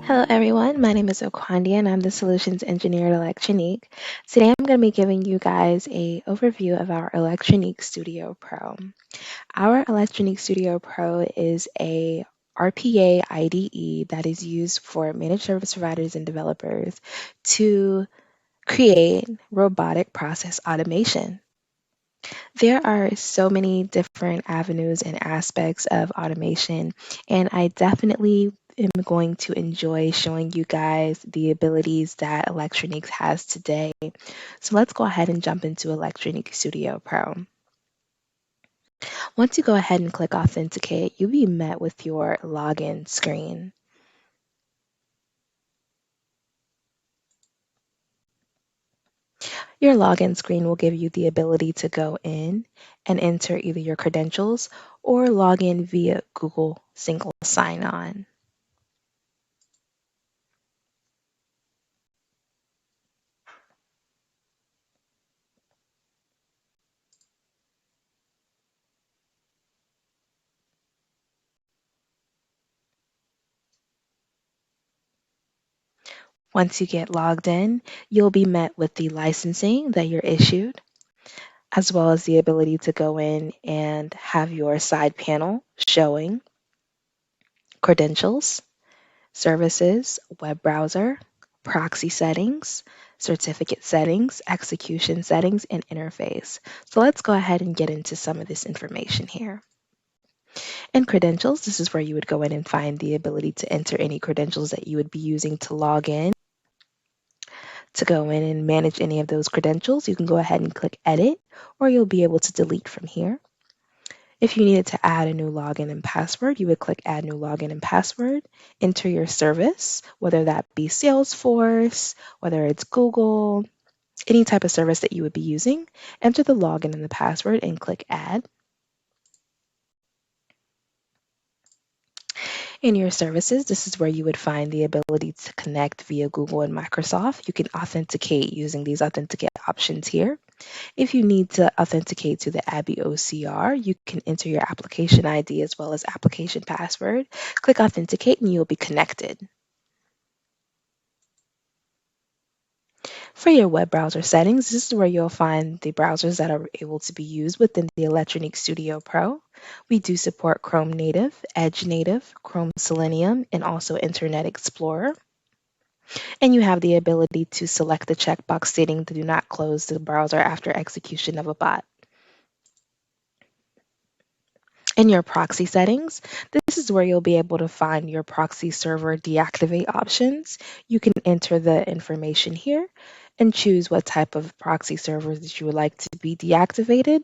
Hello everyone, my name is Okwandi and I'm the Solutions Engineer at ElectroNeek. Today I'm going to be giving you guys an overview of our ElectroNeek Studio Pro. Our ElectroNeek Studio Pro is a RPA IDE that is used for managed service providers and developers to create robotic process automation. There are so many different avenues and aspects of automation, and I definitely am going to enjoy showing you guys the abilities that ElectroNeek has today. So let's go ahead and jump into ElectroNeek Studio Pro. Once you go ahead and click Authenticate, you'll be met with your login screen. Your login screen will give you the ability to go in and enter either your credentials or log in via Google Single Sign-On. Once you get logged in, you'll be met with the licensing that you're issued, as well as the ability to go in and have your side panel showing credentials, services, web browser, proxy settings, certificate settings, execution settings, and interface. So let's go ahead and get into some of this information here. In credentials, this is where you would go in and find the ability to enter any credentials that you would be using to log in. To go in and manage any of those credentials, you can go ahead and click Edit, or you'll be able to delete from here. If you needed to add a new login and password, you would click Add New Login and Password, enter your service, whether that be Salesforce, whether it's Google, any type of service that you would be using, enter the login and the password and click Add. In your services, this is where you would find the ability to connect via Google and Microsoft. You can authenticate using these authenticate options here. If you need to authenticate to the Abby OCR, you can enter your application ID as well as application password. Click Authenticate and you'll be connected. For your web browser settings, this is where you'll find the browsers that are able to be used within the ElectroNeek Studio Pro. We do support Chrome Native, Edge Native, Chrome Selenium, and also Internet Explorer. And you have the ability to select the checkbox stating to do not close the browser after execution of a bot. In your proxy settings, this is where you'll be able to find your proxy server deactivate options. You can enter the information here and choose what type of proxy servers that you would like to be deactivated,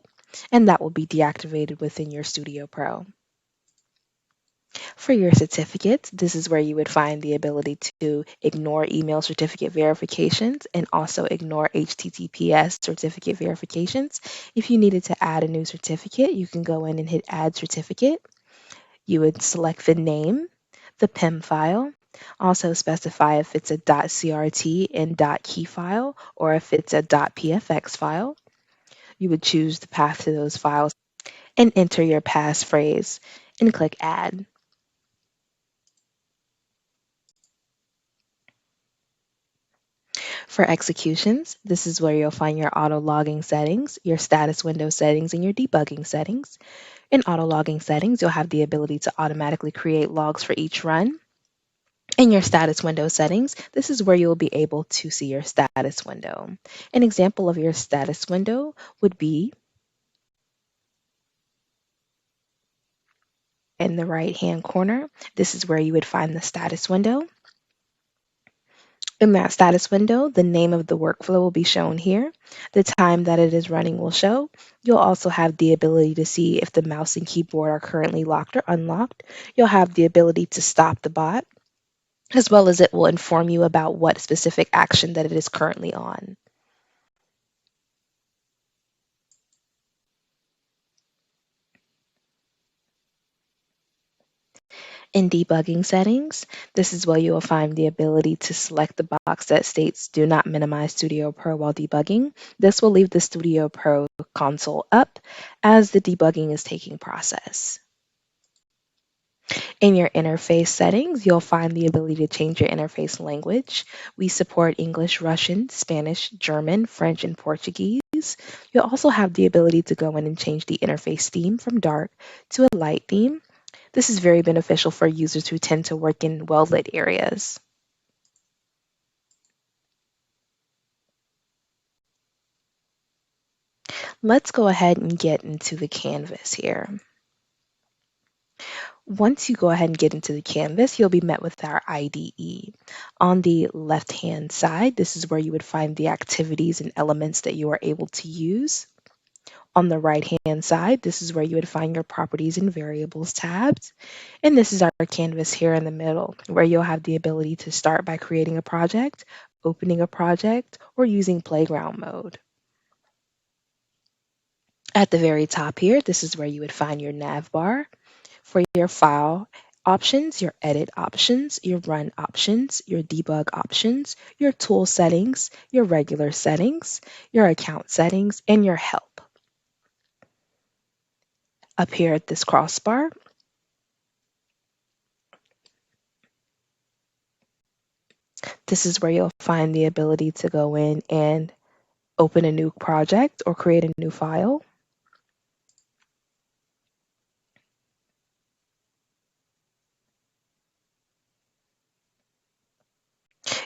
and that will be deactivated within your Studio Pro. For your certificates, this is where you would find the ability to ignore email certificate verifications and also ignore HTTPS certificate verifications. If you needed to add a new certificate, you can go in and hit Add Certificate. You would select the name, the PIM file, also specify if it's a .crt and .key file or if it's a .pfx file. You would choose the path to those files and enter your passphrase and click Add. For executions, this is where you'll find your auto logging settings, your status window settings, and your debugging settings. In auto logging settings, you'll have the ability to automatically create logs for each run. In your status window settings, this is where you'll be able to see your status window. An example of your status window would be in the right-hand corner. This is where you would find the status window. In that status window, the name of the workflow will be shown here. The time that it is running will show. You'll also have the ability to see if the mouse and keyboard are currently locked or unlocked. You'll have the ability to stop the bot, as well as it will inform you about what specific action that it is currently on. In debugging settings, this is where you will find the ability to select the box that states do not minimize Studio Pro while debugging. This will leave the Studio Pro console up as the debugging is taking process. In your interface settings, you'll find the ability to change your interface language. We support English, Russian, Spanish, German, French, and Portuguese. You'll also have the ability to go in and change the interface theme from dark to a light theme. This is very beneficial for users who tend to work in well-lit areas. Let's go ahead and get into the canvas here. Once you go ahead and get into the canvas, you'll be met with our IDE. On the left-hand side, this is where you would find the activities and elements that you are able to use. On the right-hand side, this is where you would find your properties and variables tabs. And this is our canvas here in the middle, where you'll have the ability to start by creating a project, opening a project, or using playground mode. At the very top here, this is where you would find your nav bar. For your file options, your edit options, your run options, your debug options, your tool settings, your regular settings, your account settings, and your help. Up here at this crossbar, this is where you'll find the ability to go in and open a new project or create a new file.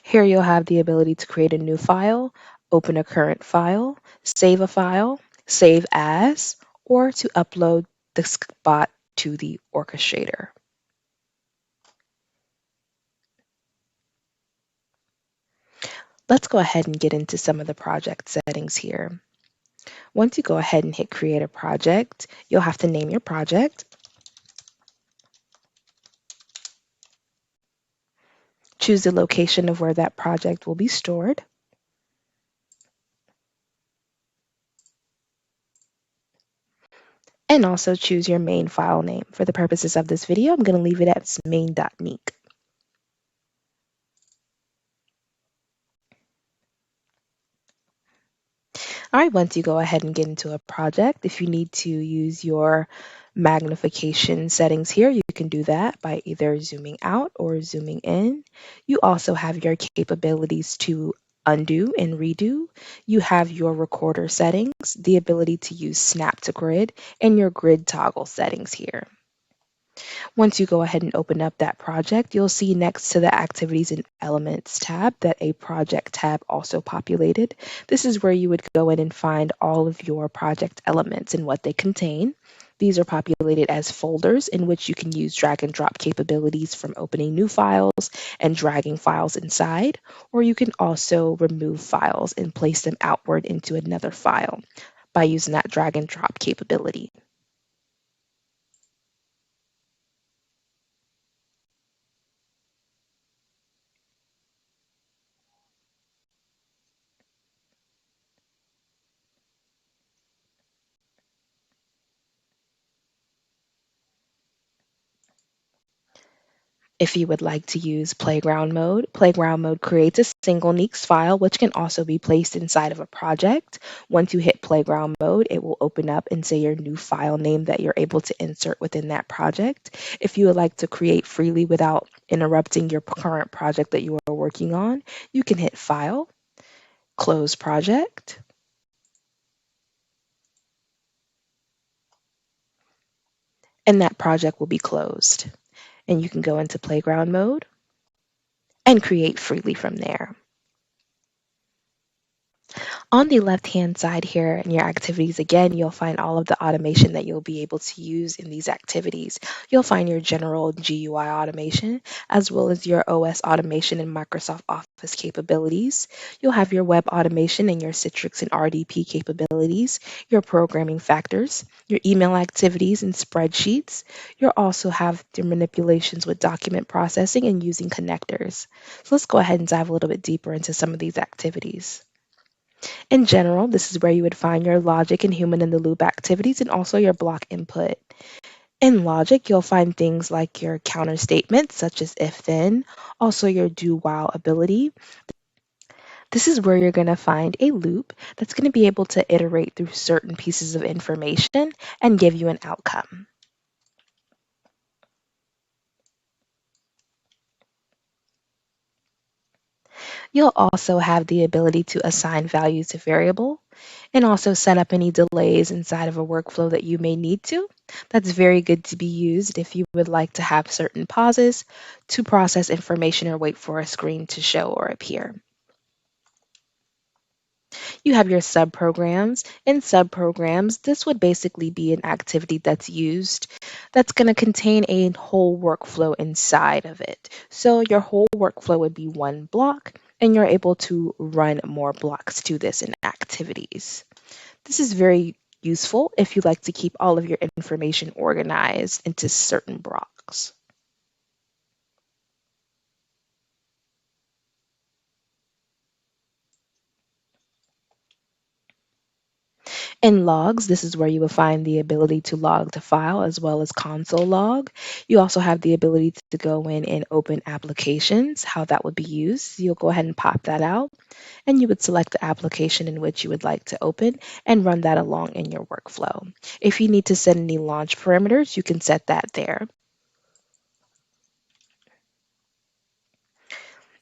Here you'll have the ability to create a new file, open a current file, save as, or to upload the spot to the orchestrator. Let's go ahead and get into some of the project settings here. Once you go ahead and hit create a project, you'll have to name your project. Choose the location of where that project will be stored. And also choose your main file name. For the purposes of this video, I'm going to leave it as main.neek. All right, once you go ahead and get into a project, if you need to use your magnification settings here, you can do that by either zooming out or zooming in. You also have your capabilities to undo and redo. You have your recorder settings, the ability to use snap to grid, and your grid toggle settings here. Once you go ahead and open up that project, you'll see next to the Activities and Elements tab that a Project tab also populated. This is where you would go in and find all of your project elements and what they contain. These are populated as folders in which you can use drag and drop capabilities from opening new files and dragging files inside, or you can also remove files and place them outward into another file by using that drag and drop capability. If you would like to use Playground mode creates a single Neeks file, which can also be placed inside of a project. Once you hit Playground mode, it will open up and say your new file name that you're able to insert within that project. If you would like to create freely without interrupting your current project that you are working on, you can hit File, Close Project, and that project will be closed. And you can go into Playground mode and create freely from there. On the left-hand side here in your activities, again, you'll find all of the automation that you'll be able to use in these activities. You'll find your general GUI automation, as well as your OS automation and Microsoft Office capabilities. You'll have your web automation and your Citrix and RDP capabilities, your programming factors, your email activities and spreadsheets. You'll also have your manipulations with document processing and using connectors. So let's go ahead and dive a little bit deeper into some of these activities. In general, this is where you would find your logic and human in the loop activities and also your block input. In logic, you'll find things like your counter statements, such as if then, also your do while ability. This is where you're going to find a loop that's going to be able to iterate through certain pieces of information and give you an outcome. You'll also have the ability to assign values to variable and also set up any delays inside of a workflow that you may need to. That's very good to be used if you would like to have certain pauses to process information or wait for a screen to show or appear. You have your subprograms. In subprograms, this would basically be an activity that's used that's going to contain a whole workflow inside of it. So your whole workflow would be one block, and you're able to run more blocks to this in activities. This is very useful if you like to keep all of your information organized into certain blocks. In logs, this is where you will find the ability to log to file as well as console log. You also have the ability to go in and open applications, how that would be used. You'll go ahead and pop that out, and you would select the application in which you would like to open and run that along in your workflow. If you need to set any launch parameters, you can set that there.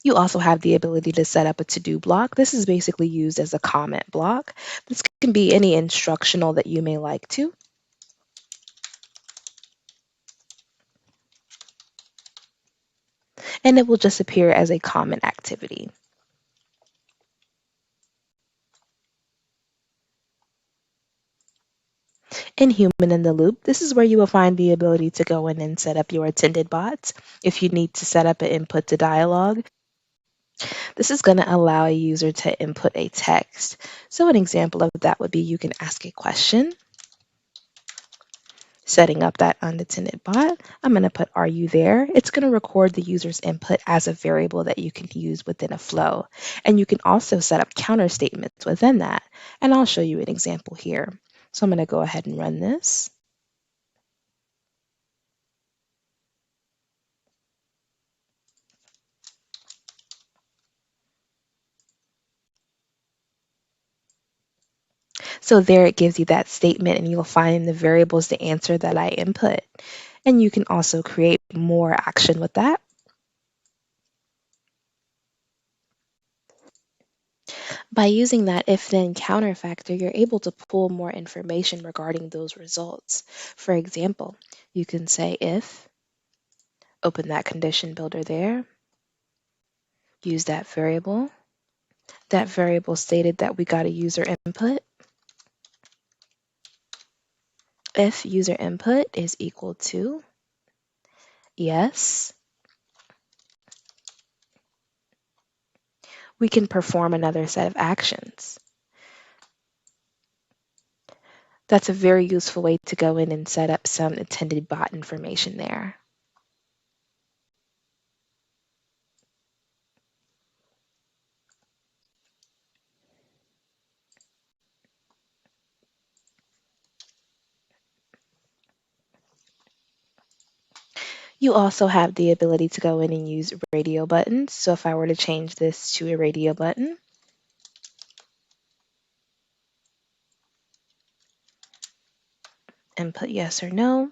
You also have the ability to set up a to-do block. This is basically used as a comment block. This can be any instructional that you may like to. And it will just appear as a common activity. In Human in the Loop, this is where you will find the ability to go in and set up your attended bots. If you need to set up an input to dialogue, this is going to allow a user to input a text. So an example of that would be you can ask a question, setting up that unattended bot. I'm going to put, "Are you there?" It's going to record the user's input as a variable that you can use within a flow. And you can also set up counter statements within that. And I'll show you an example here. So I'm going to go ahead and run this. So there it gives you that statement, and you'll find the variables to answer that I input. And you can also create more action with that. By using that if then counter factor, you're able to pull more information regarding those results. For example, you can say if, open that condition builder there, use that variable. That variable stated that we got a user input. If user input is equal to yes, we can perform another set of actions. That's a very useful way to go in and set up some attended bot information there. You also have the ability to go in and use radio buttons. So if I were to change this to a radio button, and put yes or no,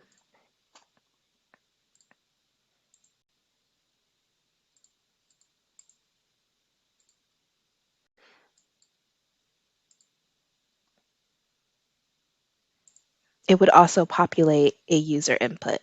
it would also populate a user input.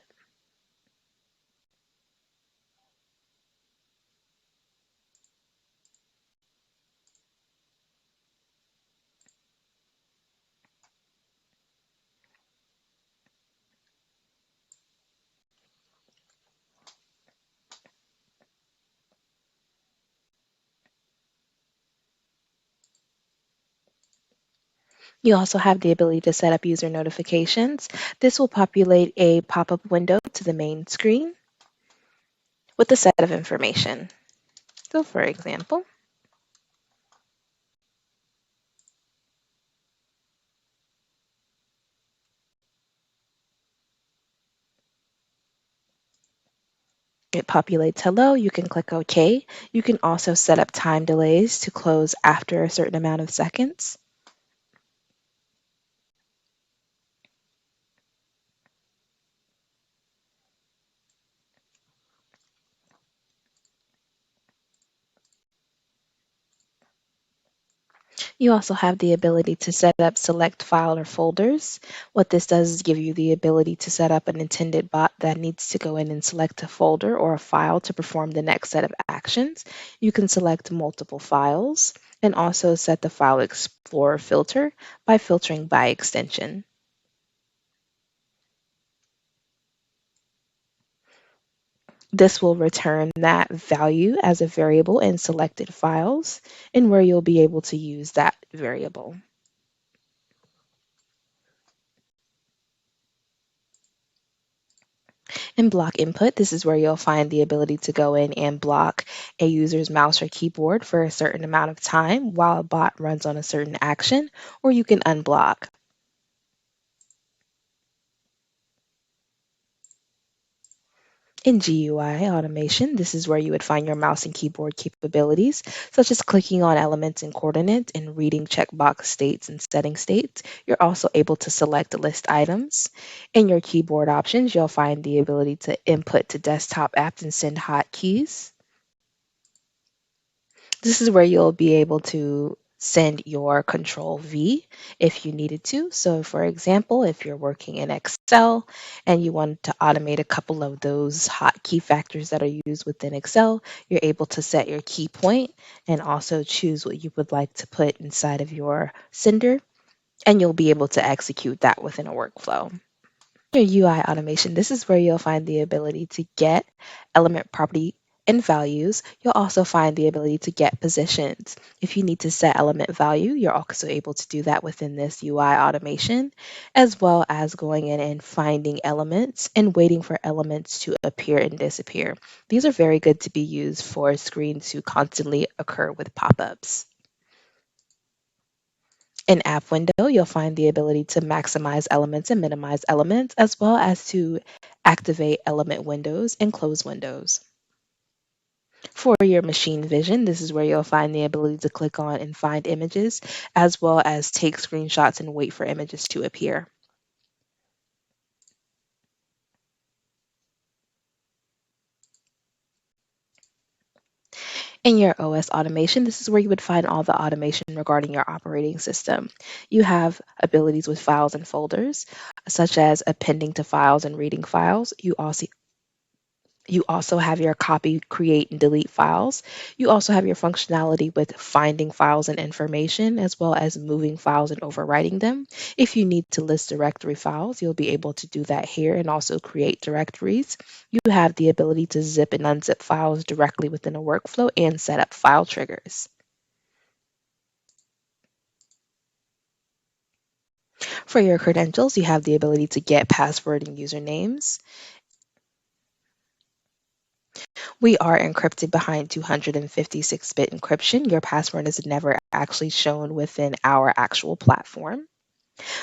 You also have the ability to set up user notifications. This will populate a pop-up window to the main screen with a set of information. So for example, it populates hello. You can click OK. You can also set up time delays to close after a certain amount of seconds. You also have the ability to set up select file or folders. What this does is give you the ability to set up an intended bot that needs to go in and select a folder or a file to perform the next set of actions. You can select multiple files and also set the File Explorer filter by filtering by extension. This will return that value as a variable in selected files and where you'll be able to use that variable. In block input, this is where you'll find the ability to go in and block a user's mouse or keyboard for a certain amount of time while a bot runs on a certain action, or you can unblock. In GUI automation, this is where you would find your mouse and keyboard capabilities, such as clicking on elements and coordinates and reading checkbox states and setting states. You're also able to select list items. In your keyboard options, you'll find the ability to input to desktop apps and send hotkeys. This is where you'll be able to send your control V if you needed to. So for example, if you're working in Excel and you want to automate a couple of those hot key factors that are used within Excel, you're able to set your key point and also choose what you would like to put inside of your sender, and you'll be able to execute that within a workflow. Your UI automation, this is where you'll find the ability to get element property and values. You'll also find the ability to get positions. If you need to set element value, you're also able to do that within this UI automation, as well as going in and finding elements and waiting for elements to appear and disappear. These are very good to be used for screens to constantly occur with pop-ups. In App Window, you'll find the ability to maximize elements and minimize elements, as well as to activate element windows and close windows. For your machine vision, this is where you'll find the ability to click on and find images, as well as take screenshots and wait for images to appear. In your OS automation, this is where you would find all the automation regarding your operating system. You have abilities with files and folders, such as appending to files and reading files. You also have your copy, create, and delete files. You also have your functionality with finding files and information, as well as moving files and overwriting them. If you need to list directory files, you'll be able to do that here and also create directories. You have the ability to zip and unzip files directly within a workflow and set up file triggers. For your credentials, you have the ability to get password and usernames. We are encrypted behind 256-bit encryption. Your password is never actually shown within our actual platform.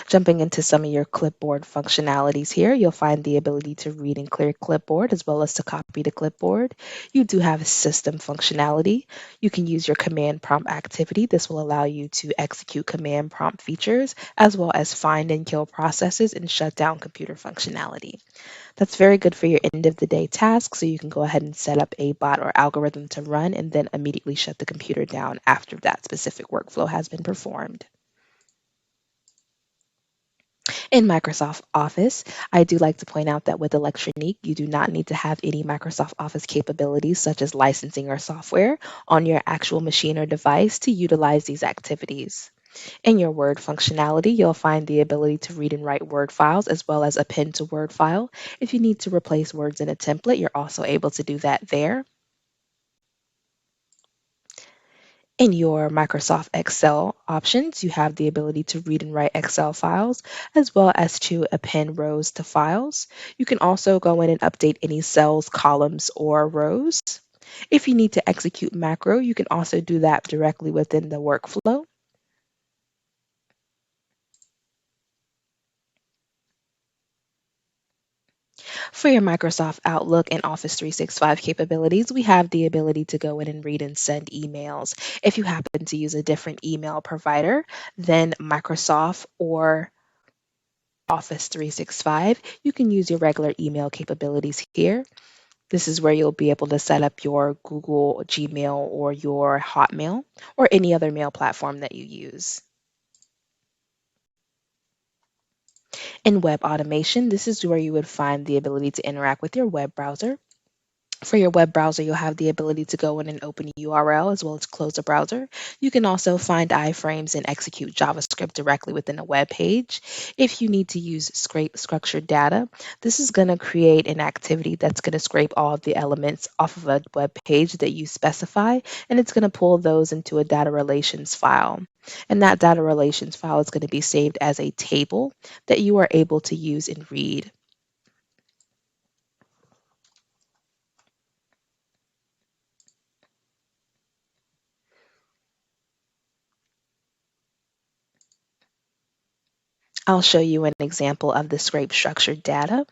Jumping into some of your clipboard functionalities here, you'll find the ability to read and clear clipboard as well as to copy to clipboard. You do have system functionality. You can use your command prompt activity. This will allow you to execute command prompt features as well as find and kill processes and shut down computer functionality. That's very good for your end of the day tasks, so you can go ahead and set up a bot or algorithm to run and then immediately shut the computer down after that specific workflow has been performed. In Microsoft Office, I do like to point out that with ElectroNeek, you do not need to have any Microsoft Office capabilities such as licensing or software on your actual machine or device to utilize these activities. In your Word functionality, you'll find the ability to read and write Word files as well as append to Word file. If you need to replace words in a template, you're also able to do that there. In your Microsoft Excel options, you have the ability to read and write Excel files, as well as to append rows to files. You can also go in and update any cells, columns, or rows. If you need to execute macro, you can also do that directly within the workflow. For your Microsoft Outlook and Office 365 capabilities, we have the ability to go in and read and send emails. If you happen to use a different email provider than Microsoft or Office 365, you can use your regular email capabilities here. This is where you'll be able to set up your Google Gmail or your Hotmail or any other mail platform that you use. In web automation, this is where you would find the ability to interact with your web browser. For your web browser, you'll have the ability to go in and open a URL as well as close a browser. You can also find iframes and execute JavaScript directly within a web page. If you need to use scrape structured data, this is going to create an activity that's going to scrape all of the elements off of a web page that you specify, and it's going to pull those into a data relations file. And that data relations file is going to be saved as a table that you are able to use and read. I'll show you an example of the scrape structured data.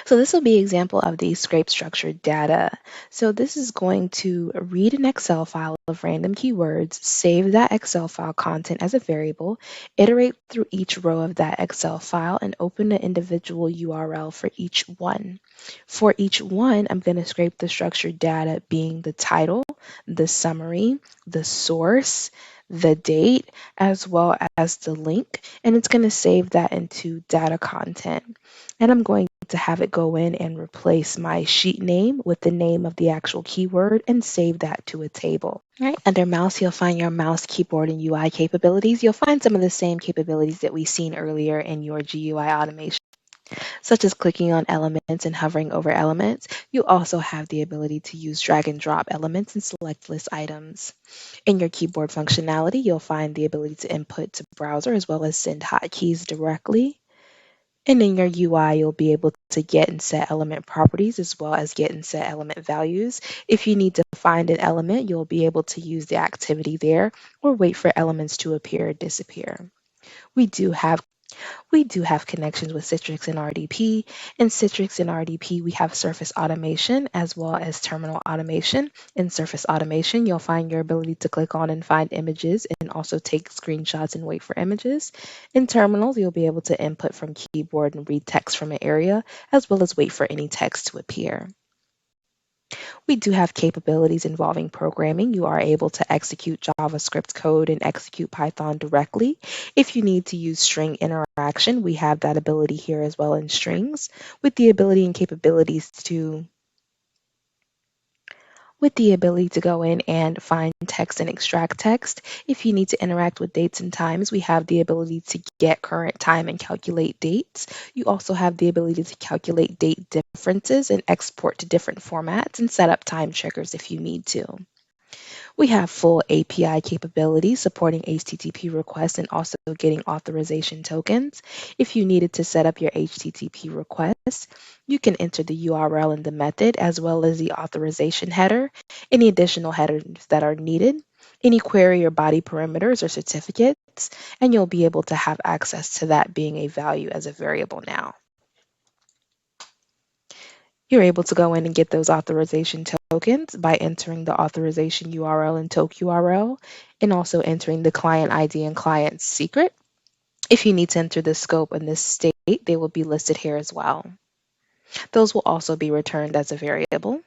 So this will be an example of the scrape structured data. So this is going to read an Excel file of random keywords, save that Excel file content as a variable, iterate through each row of that Excel file, and open an individual URL for each one. For each one, I'm going to scrape the structured data being the title, the summary, the source, the date, as well as the link, and it's going to save that into data content. And I'm going to have it go in and replace my sheet name with the name of the actual keyword and save that to a table. Right. Under mouse, you'll find your mouse, keyboard, and UI capabilities. You'll find some of the same capabilities that we've seen earlier in your GUI automation, such as clicking on elements and hovering over elements. You also have the ability to use drag and drop elements and select list items. In your keyboard functionality, you'll find the ability to input to browser as well as send hotkeys directly. And in your UI, you'll be able to get and set element properties as well as get and set element values. If you need to find an element, you'll be able to use the activity there or wait for elements to appear or disappear. We do have connections with Citrix and RDP. In Citrix and RDP, we have surface automation as well as terminal automation. In surface automation, you'll find your ability to click on and find images and also take screenshots and wait for images. In terminals, you'll be able to input from keyboard and read text from an area, as well as wait for any text to appear. We do have capabilities involving programming. You are able to execute JavaScript code and execute Python directly. If you need to use string interaction, we have that ability here as well in strings, with the ability and capabilities to go in and find text and extract text. If you need to interact with dates and times, we have the ability to get current time and calculate dates. You also have the ability to calculate date differences and export to different formats and set up time checkers if you need to. We have full API capabilities supporting HTTP requests and also getting authorization tokens. If you needed to set up your HTTP request, you can enter the URL and the method as well as the authorization header, any additional headers that are needed, any query or body parameters or certificates, and you'll be able to have access to that being a value as a variable now. You're able to go in and get those authorization tokens by entering the authorization URL and toke URL, and also entering the client ID and client secret. If you need to enter the scope and the state, they will be listed here as well. Those will also be returned as a variable.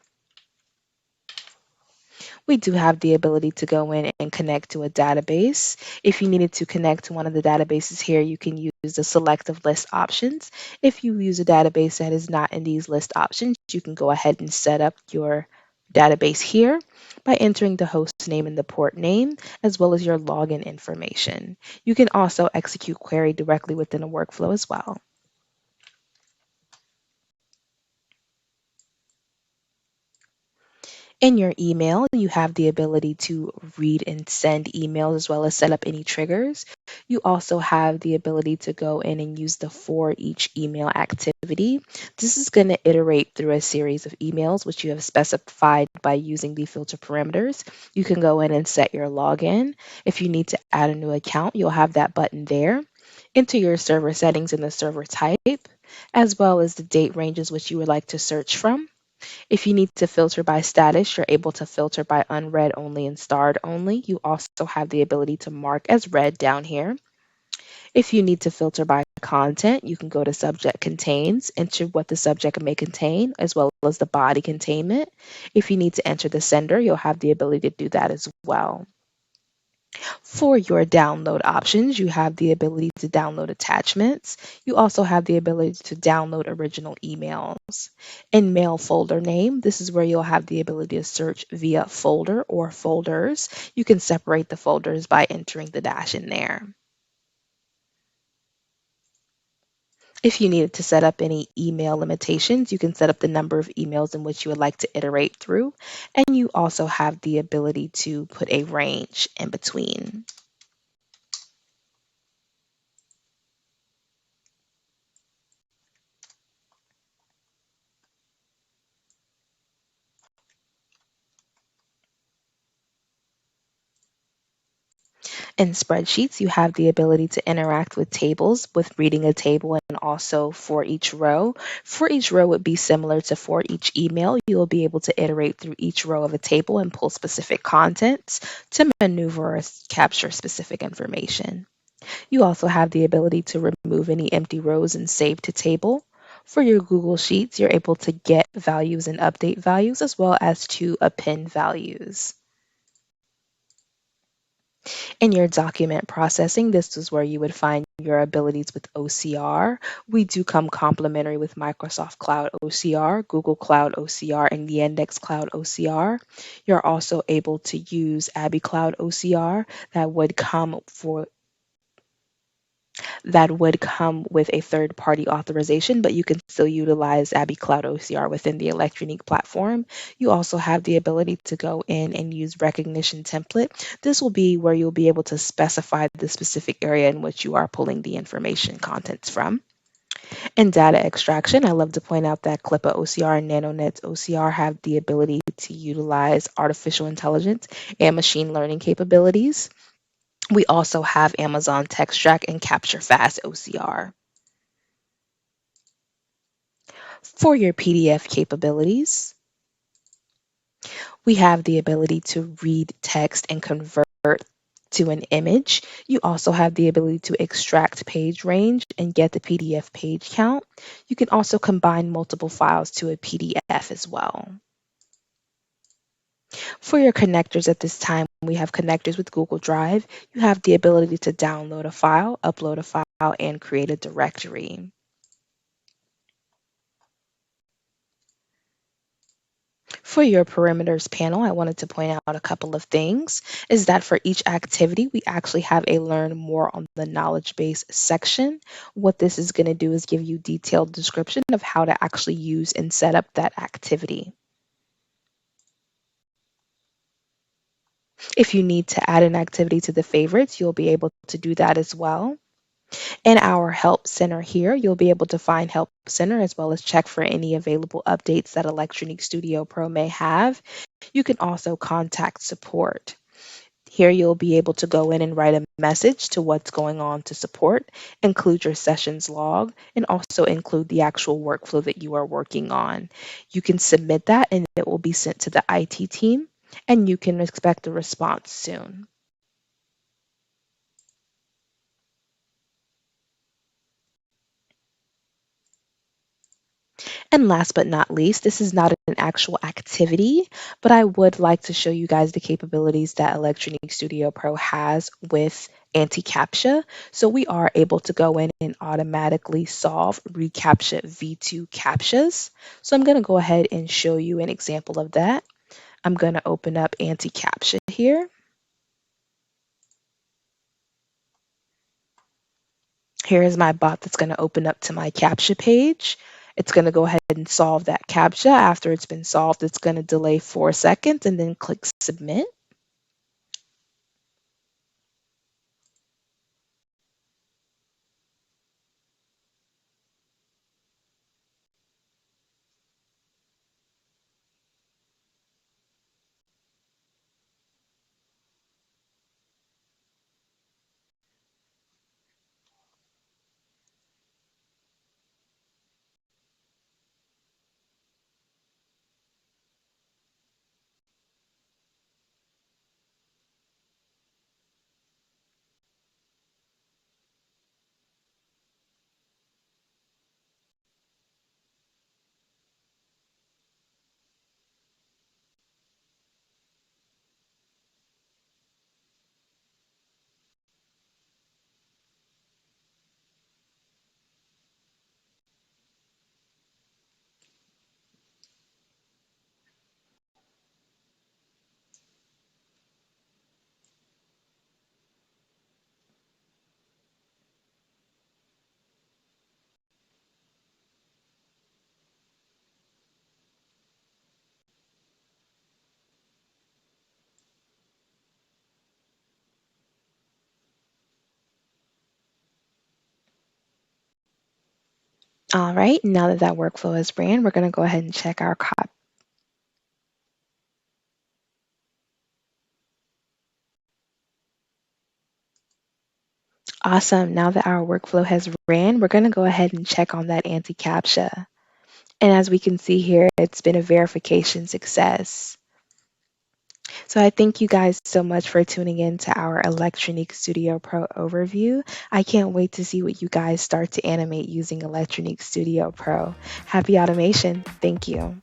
We do have the ability to go in and connect to a database. If you needed to connect to one of the databases here, you can use the selective list options. If you use a database that is not in these list options, you can go ahead and set up your database here by entering the host name and the port name, as well as your login information. You can also execute query directly within a workflow as well. In your email, you have the ability to read and send emails as well as set up any triggers. You also have the ability to go in and use the for each email activity. This is going to iterate through a series of emails, which you have specified by using the filter parameters. You can go in and set your login. If you need to add a new account, you'll have that button there. Enter your server settings and the server type, as well as the date ranges which you would like to search from. If you need to filter by status, you're able to filter by unread only and starred only. You also have the ability to mark as read down here. If you need to filter by content, you can go to subject contains, enter what the subject may contain, as well as the body containment. If you need to enter the sender, you'll have the ability to do that as well. For your download options, you have the ability to download attachments. You also have the ability to download original emails. In mail folder name, this is where you'll have the ability to search via folder or folders. You can separate the folders by entering the dash in there. If you needed to set up any email limitations, you can set up the number of emails in which you would like to iterate through. And you also have the ability to put a range in between. In spreadsheets, you have the ability to interact with tables with reading a table and also for each row. For each row would be similar to for each email. You will be able to iterate through each row of a table and pull specific contents to maneuver or capture specific information. You also have the ability to remove any empty rows and save to table. For your Google Sheets, you're able to get values and update values as well as to append values. In your document processing, this is where you would find your abilities with OCR. We do come complementary with Microsoft Cloud OCR, Google Cloud OCR, and the Yandex Cloud OCR. You're also able to use Abby Cloud OCR that would come with a third-party authorization, but you can still utilize Abby Cloud OCR within the ElectroNeek platform. You also have the ability to go in and use recognition template. This will be where you'll be able to specify the specific area in which you are pulling the information contents from. In data extraction, I love to point out that Clippa OCR and NanoNets OCR have the ability to utilize artificial intelligence and machine learning capabilities. We also have Amazon TextTrack and Capture Fast OCR. For your PDF capabilities, we have the ability to read text and convert to an image. You also have the ability to extract page range and get the PDF page count. You can also combine multiple files to a PDF as well. For your connectors at this time, we have connectors with Google Drive. You have the ability to download a file, upload a file, and create a directory. For your perimeters panel, I wanted to point out a couple of things, is that for each activity, we actually have a learn more on the knowledge base section. What this is going to do is give you detailed description of how to actually use and set up that activity. If you need to add an activity to the favorites, you'll be able to do that as well. In our Help Center here, you'll be able to find Help Center as well as check for any available updates that ElectroNeek Studio Pro may have. You can also contact support. Here you'll be able to go in and write a message to what's going on to support, include your sessions log, and also include the actual workflow that you are working on. You can submit that and it will be sent to the IT team, and you can expect a response soon. And last but not least, this is not an actual activity, but I would like to show you guys the capabilities that ElectroNeek Studio Pro has with Anti-Captcha. So we are able to go in and automatically solve reCAPTCHA V2 CAPTCHAs. So I'm going to go ahead and show you an example of that. I'm going to open up Anti-Captcha here. Here is my bot that's going to open up to my CAPTCHA page. It's going to go ahead and solve that CAPTCHA. After it's been solved, it's going to delay 4 seconds and then click submit. All right, now that that workflow is ran, we're going to go ahead and check our copy. Awesome. Now that our workflow has ran, we're going to go ahead and check on that anti-captcha. And as we can see here, it's been a verification success. So I thank you guys so much for tuning in to our ElectroNeek Studio Pro overview. I can't wait to see what you guys start to animate using ElectroNeek Studio Pro. Happy automation. Thank you.